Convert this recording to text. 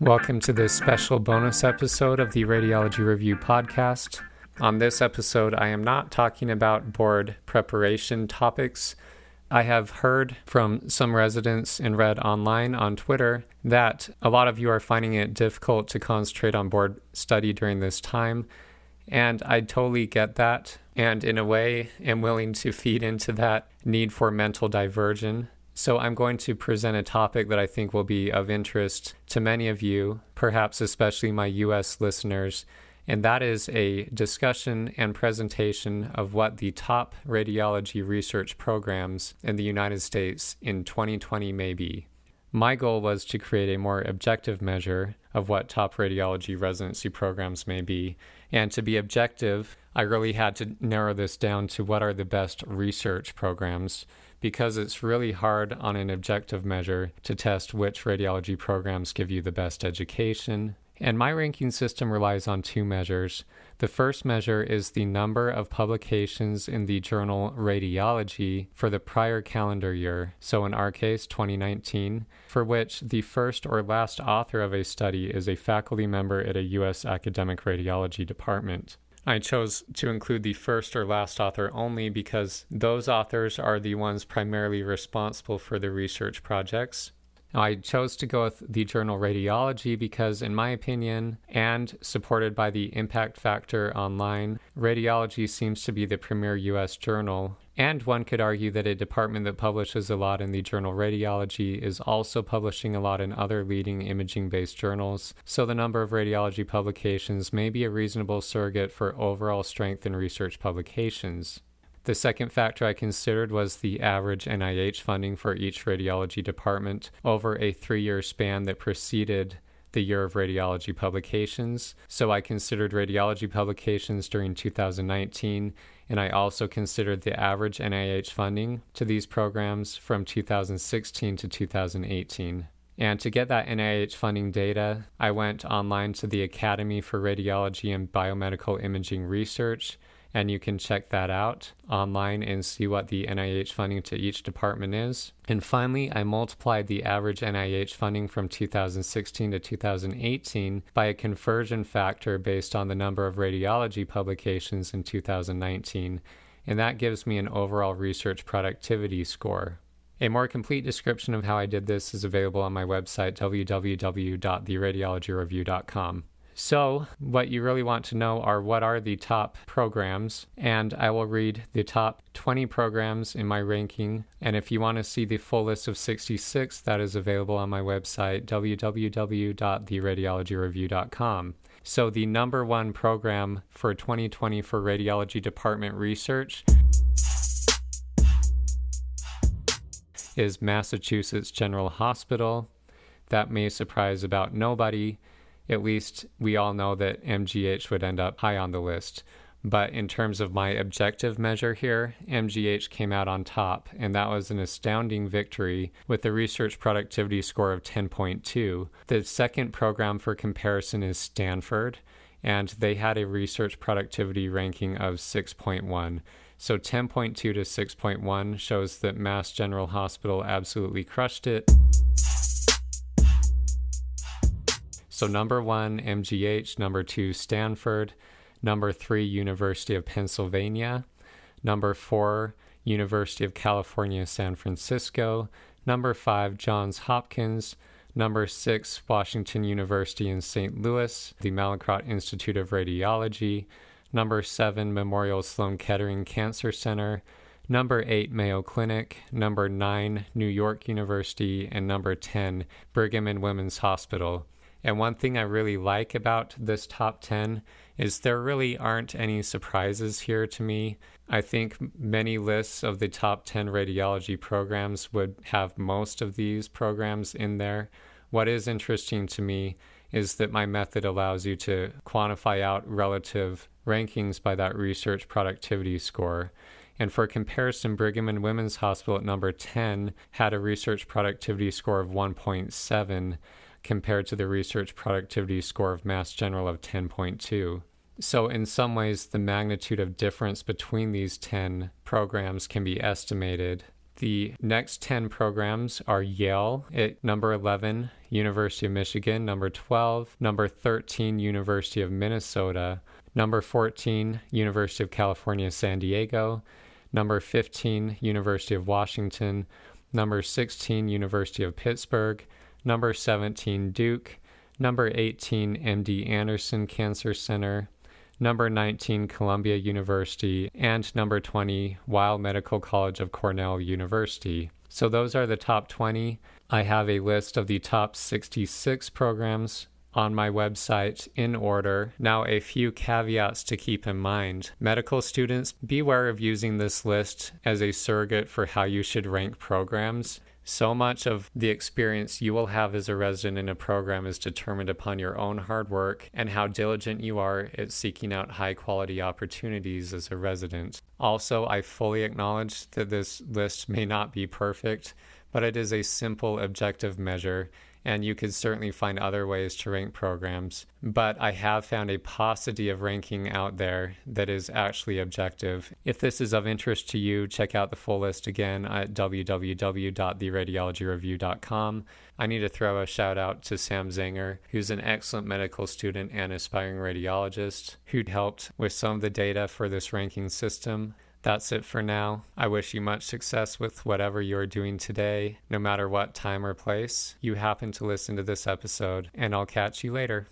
Welcome to this special bonus episode of the Radiology Review podcast. On this episode, I am not talking about board preparation topics. I have heard from some residents and read online on Twitter that a lot of you are finding it difficult to concentrate on board study during this time, and I totally get that, and in a way am willing to feed into that need for mental diversion. So I'm going to present a topic that I think will be of interest to many of you, perhaps especially my U.S. listeners, and that is a discussion and presentation of what the top radiology research programs in the United States in 2020 may be. My goal was to create a more objective measure of what top radiology residency programs may be, and to be objective, I really had to narrow this down to what are the best research programs, because it's really hard on an objective measure to test which radiology programs give you the best education. And my ranking system relies on two measures. The first measure is the number of publications in the journal Radiology for the prior calendar year, so in our case, 2019, for which the first or last author of a study is a faculty member at a U.S. academic radiology department. I chose to include the first or last author only because those authors are the ones primarily responsible for the research projects. Now, I chose to go with the journal Radiology because, in my opinion, and supported by the impact factor online, Radiology seems to be the premier U.S. journal. And one could argue that a department that publishes a lot in the journal Radiology is also publishing a lot in other leading imaging-based journals, so the number of radiology publications may be a reasonable surrogate for overall strength in research publications. The second factor I considered was the average NIH funding for each radiology department over a 3-year span that preceded the year of radiology publications. So I considered radiology publications during 2019, and I also considered the average NIH funding to these programs from 2016 to 2018. And to get that NIH funding data, I went online to the Academy for Radiology and Biomedical Imaging Research, and you can check that out online and see what the NIH funding to each department is. And finally, I multiplied the average NIH funding from 2016 to 2018 by a conversion factor based on the number of radiology publications in 2019, and that gives me an overall research productivity score. A more complete description of how I did this is available on my website, www.theradiologyreview.com. So, what you really want to know are what are the top programs, and I will read the top 20 programs in my ranking, and if you want to see the full list of 66, that is available on my website, www.theradiologyreview.com. So, the number one program for 2020 for radiology department research is Massachusetts General Hospital. That may surprise about nobody. At least we all know that MGH would end up high on the list. But in terms of my objective measure here, MGH came out on top, and that was an astounding victory with a research productivity score of 10.2. The second program for comparison is Stanford, and they had a research productivity ranking of 6.1. So 10.2 to 6.1 shows that Mass General Hospital absolutely crushed it. So number 1, MGH, number 2, Stanford, number 3, University of Pennsylvania, number 4, University of California, San Francisco, number 5, Johns Hopkins, number 6, Washington University in St. Louis, the Mallinckrodt Institute of Radiology, number 7, Memorial Sloan Kettering Cancer Center, number 8, Mayo Clinic, number 9, New York University, and number 10, Brigham and Women's Hospital. And one thing I really like about this top 10 is there really aren't any surprises here to me. I think many lists of the top 10 radiology programs would have most of these programs in there. What is interesting to me is that my method allows you to quantify out relative rankings by that research productivity score. And for comparison, Brigham and Women's Hospital at number 10 had a research productivity score of 1.7, compared to the research productivity score of Mass General of 10.2. So in some ways, the magnitude of difference between these 10 programs can be estimated. The next 10 programs are Yale at number 11, University of Michigan, number 12, number 13, University of Minnesota, number 14, University of California, San Diego, number 15, University of Washington, number 16, University of Pittsburgh, number 17, Duke, number 18, MD Anderson Cancer Center, number 19, Columbia University, and number 20, Weill Medical College of Cornell University. So those are the top 20. I have a list of the top 66 programs on my website in order. Now, a few caveats to keep in mind. Medical students, beware of using this list as a surrogate for how you should rank programs. So much of the experience you will have as a resident in a program is determined upon your own hard work and how diligent you are at seeking out high-quality opportunities as a resident. Also, I fully acknowledge that this list may not be perfect, but it is a simple, objective measure, and you could certainly find other ways to rank programs. But I have found a paucity of ranking out there that is actually objective. If this is of interest to you, check out the full list again at www.theradiologyreview.com. I need to throw a shout out to Sam Zanger, who's an excellent medical student and aspiring radiologist, who'd helped with some of the data for this ranking system. That's it for now. I wish you much success with whatever you are doing today, no matter what time or place you happen to listen to this episode, and I'll catch you later.